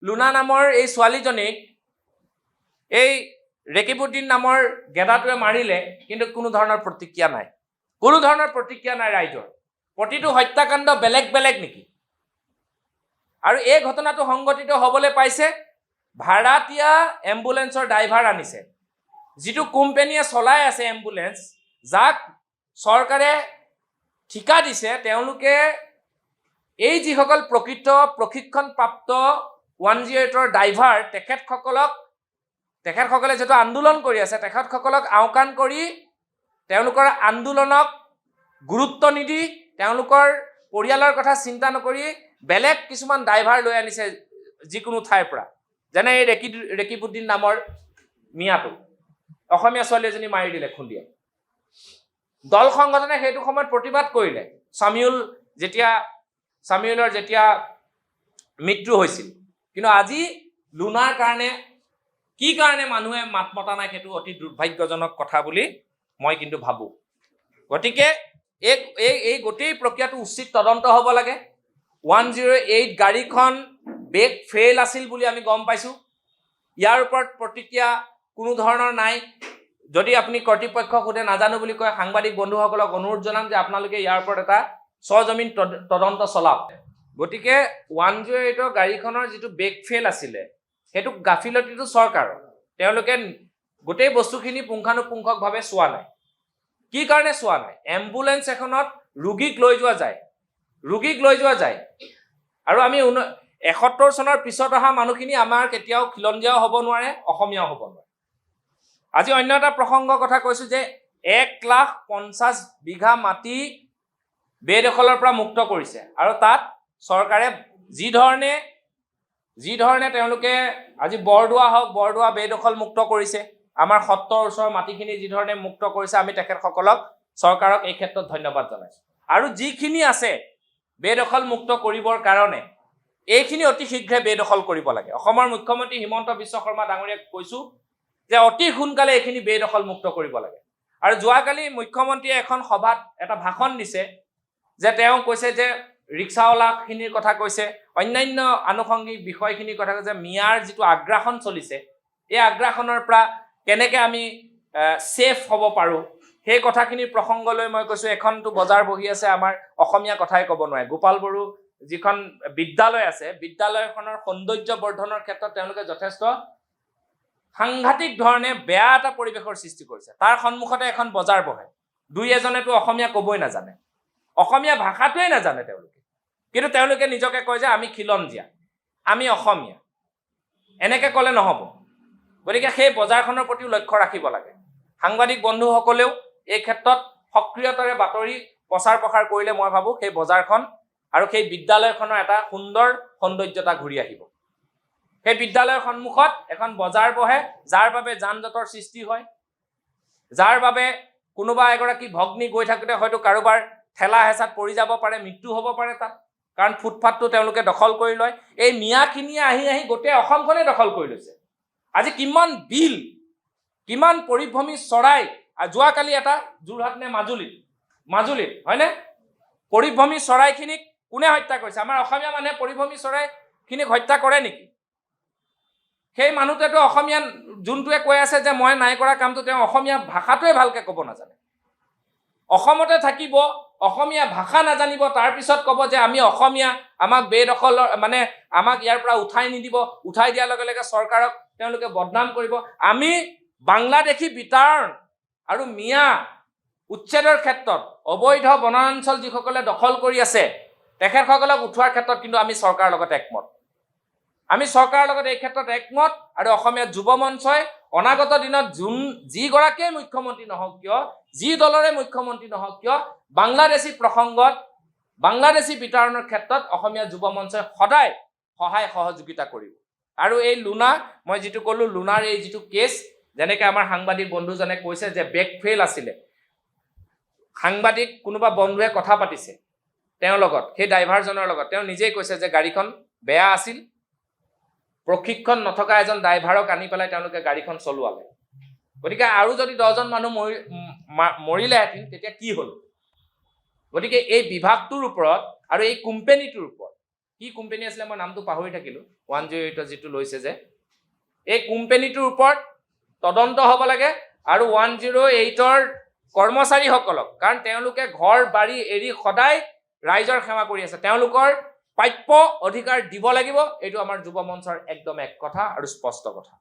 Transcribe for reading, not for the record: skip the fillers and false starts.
লুনা নামৰ এই ছোৱালীজনীক এই ৰেকিবুদ্দিন নামৰ গেদাটোৱে মাৰিলে, কিন্তু কোনো ধৰণৰ প্ৰতিক্ৰিয়া নাই, কোনো ধৰণৰ প্ৰতিক্ৰিয়া নাই ৰাইজৰ। প্ৰতিটো হত্যাকাণ্ড বেলেগ বেলেগ নেকি? আৰু এই ঘটনাটো সংঘটিত হ'বলৈ পাইছে ভাড়াতীয়া এম্বুলেন্সৰ ড্ৰাইভাৰ আনিছে, যিটো কোম্পানীয়ে চলাই আছে এম্বুলেন্স, যাক চৰকাৰে ঠিকা দিছে, তেওঁলোকে এই যিসকল প্ৰকৃত প্ৰশিক্ষণপ্ৰাপ্ত 108ৰ ড্ৰাইভাৰ, তেখেতসকলে যিটো আন্দোলন কৰি আছে, তেখেতসকলক আওকাণ কৰি তেওঁলোকৰ আন্দোলনক গুৰুত্ব নিদি, তেওঁলোকৰ পৰিয়ালৰ কথা চিন্তা নকৰি বেলেগ কিছুমান ড্ৰাইভাৰ লৈ আনিছে যিকোনো ঠাইৰ পৰা। যেনে এই ৰেকিবুদ্দিন নামৰ মিয়াটো, অসমীয়া ছোৱালী এজনী মাৰি দিলে খুন্দিয়াই। দল সংগঠনে সেইটো সময়ত প্ৰতিবাদ কৰিলে, চামিউলৰ যেতিয়া মৃত্যু হৈছিল। কিন্তু আজি লুনাৰ কাৰণে কি কাৰণে মানুহে মাত মতা নাই, সেইটো অতি দুৰ্ভাগ্যজনক কথা বুলি মই কিন্তু ভাবো। গতিকে এই গোটেই প্ৰক্ৰিয়াটো উচিত তদন্ত হ'ব লাগে। 108 গাড়ীখন ব্ৰেক ফেইল আছিল বুলি আমি গম পাইছোঁ। ইয়াৰ ওপৰত প্ৰতিক্ৰিয়া কোনো ধৰণৰ নাই। যদি আপুনি কৰ্তৃপক্ষক সোধে নাজানো বুলি কয়, সাংবাদিক বন্ধুসকলক অনুৰোধ জনাম যে আপোনালোকে ইয়াৰ ওপৰত এটা সজমিন তদন্ত চলাওক। গতিকে 108ৰ গাড়ীখনৰ যিটো ব্ৰেক ফেইল আছিলে, সেইটো গাফিলতিটো চৰকাৰৰ। তেওঁলোকে গোটেই বস্তুখিনি পুংখানুপুংখকভাৱে চোৱা নাই। কি কাৰণে চোৱা নাই? এম্বুলেন্স এখনত ৰোগীক লৈ যোৱা যায় আৰু আমি 71 চনৰ পিছত অহা মানুহখিনি আমাৰ কেতিয়াও খিলঞ্জীয়াও হ'ব নোৱাৰে, অসমীয়াও হ'ব নোৱাৰে। আজি অন্য এটা প্ৰসংগৰ কথা কৈছোঁ যে 1,50,000 বিঘা মাটি বেদখলৰ পৰা মুক্ত কৰিছে, আৰু তাত চৰকাৰে যি ধৰণে তেওঁলোকে আজি বৰদোৱা বেদখল মুক্ত কৰিছে, আমাৰ সত্ৰৰ ওচৰৰ মাটিখিনি যি ধৰণে মুক্ত কৰিছে, আমি তেখেতসকলক চৰকাৰক এই ক্ষেত্ৰত ধন্যবাদ জনাইছোঁ। আৰু যিখিনি আছে বেদখল মুক্ত কৰিবৰ কাৰণে, এইখিনি অতি শীঘ্ৰে বেদখল কৰিব লাগে। অসমৰ মুখ্যমন্ত্ৰী হিমন্ত বিশ্ব শৰ্মা ডাঙৰীয়াক কৈছোঁ যে অতি সোনকালে এইখিনি বেদখল মুক্ত কৰিব লাগে। আৰু যোৱাকালি মুখ্যমন্ত্ৰীয়ে এখন সভাত এটা ভাষণ দিছে, যে তেওঁ কৈছে যে ৰিক্সাৱালাখিনিৰ কথা কৈছে, অন্যান্য আনুষংগিক বিষয়খিনিৰ কথা কৈছে, মিয়াৰ যিটো আগ্ৰাসন চলিছে, এই আগ্ৰাসনৰ পৰা কেনেকৈ আমি ছেফ হ'ব পাৰোঁ, সেই কথাখিনিৰ প্ৰসংগলৈ মই কৈছোঁ, এখনতো বজাৰ বহি আছে, আমাৰ অসমীয়া কথাই ক'ব নোৱাৰে। গোপাল বড়ো যিখন বিদ্যালয় আছে, বিদ্যালয়খনৰ সৌন্দৰ্য বৰ্ধনৰ ক্ষেত্ৰত তেওঁলোকে যথেষ্ট সাংঘাতিক ধৰণে বেয়া এটা পৰিৱেশৰ সৃষ্টি কৰিছে। তাৰ সন্মুখতে এখন বজাৰ বহে, দুই এজনেতো অসমীয়া ক'বই নাজানে, অসমীয়া ভাষাটোৱেই নাজানে তেওঁলোকে, কিন্তু তেওঁলোকে নিজকে কয় যে আমি খিলঞ্জীয়া, আমি অসমীয়া। এনেকৈ ক'লে নহ'ব। গতিকে সেই বজাৰখনৰ প্ৰতিও লক্ষ্য ৰাখিব লাগে। সাংবাদিক বন্ধুসকলেও এই ক্ষেত্ৰত সক্ৰিয়তাৰে বাতৰি প্ৰচাৰ প্ৰসাৰ কৰিলে মই ভাবোঁ সেই বজাৰখন আৰু সেই বিদ্যালয়খনৰ এটা সুন্দৰ সৌন্দৰ্যতা ঘূৰি আহিব। সেই বিদ্যালয়ৰ সন্মুখত এখন বজাৰ বহে, যাৰ বাবে যান জঁটৰ সৃষ্টি হয়, যাৰ বাবে কোনোবা এগৰাকী ভগ্নী গৈ থাকোঁতে হয়তো কাৰোবাৰ ঠেলা হেঁচাত পৰি যাব পাৰে, মৃত্যু হ'ব পাৰে তাত, কাৰণ ফুটপাথটো তেওঁলোকে দখল কৰি লয়। এই মিয়াখিনিয়ে আহি গোটেই অসমখনেই দখল কৰি লৈছে। আজি কিমান বিল, কিমান পৰিভ্ৰমী চৰাই, যোৱাকালি এটা যোৰহাট নে মাজুলীত হয়নে, পৰিভ্ৰমী চৰাইখিনিক কোনে হত্যা কৰিছে? আমাৰ অসমীয়া মানুহে পৰিভ্ৰমী চৰাইখিনিক হত্যা কৰে নেকি? সেই মানুহটোৱেতো অসমীয়া, যোনটোৱে কৈ আছে যে মই নাই কৰা কামটো, তেওঁ অসমীয়া ভাষাটোৱে ভালকৈ ক'ব নাজানে। অসমতে থাকিব, অসমীয়া ভাষা নাজানিব, তাৰপিছত ক'ব যে আমি অসমীয়া, আমাক বেদখলৰ আমাক ইয়াৰ পৰা উঠাই নিদিব, উঠাই দিয়াৰ লগে লগে চৰকাৰক তেওঁলোকে বদনাম কৰিব। আমি বাংলাদেশী বিতাড়ন আৰু মিয়া উচ্ছেদৰ ক্ষেত্ৰত অবৈধ বনাঞ্চল যিসকলে দখল কৰি আছে, তেখেতসকলক উঠোৱাৰ ক্ষেত্ৰত কিন্তু আমি চৰকাৰৰ লগত একমত। আমি চৰকাৰৰ লগত এই ক্ষেত্ৰত একমত। আৰু অসমীয়া যুৱ মঞ্চই অনাগত দিনত যিগৰাকীয়ে মুখ্যমন্ত্ৰী নহওক কিয়, যি দলৰে মুখ্যমন্ত্ৰী নহওক কিয়, বাংলাদেশী প্ৰসংগত, বাংলাদেশী বিতৰণৰ ক্ষেত্ৰত অসমীয়া যুৱ মঞ্চই সদায় সহায় সহযোগিতা কৰিব। আৰু এই লুনা, মই যিটো ক'লোঁ, লুনাৰ এই যিটো কেছ, যেনেকৈ আমাৰ সাংবাদিক বন্ধুজনে কৈছে যে ব্ৰেক ফেইল আছিলে, সাংবাদিক কোনোবা বন্ধুৱে কথা পাতিছে তেওঁৰ লগত, সেই ড্ৰাইভাৰজনৰ লগত, তেওঁ নিজেই কৈছে যে গাড়ীখন বেয়া আছিল, প্ৰশিক্ষণ নথকা এজন ড্ৰাইভাৰক আনি পেলাই তেওঁলোকে গাড়ীখন চলোৱালে। গতিকে আৰু যদি 10জন মানুহ মৰিলেহেঁতেন তেতিয়া কি হ'ল? গতিকে এই বিভাগটোৰ ওপৰত আৰু এই কোম্পানীটোৰ ওপৰত কি কোম্পানী আছিলে মই নামটো পাহৰি থাকিলোঁ 108 যিটো লৈছে যে এই কোম্পানীটোৰ ওপৰত তদন্ত হ'ব লাগে আৰু 108ৰ কৰ্মচাৰীসকলক কাৰণ তেওঁলোকে ঘৰ বাৰী এৰি সদায় ৰাইজৰ সেৱা কৰি আছে তেওঁলোকৰ প্ৰাপ্য অধিকাৰ দিব লাগিব এইটো আমাৰ যুৱ মঞ্চৰ একদম এক কথা আৰু স্পষ্ট কথা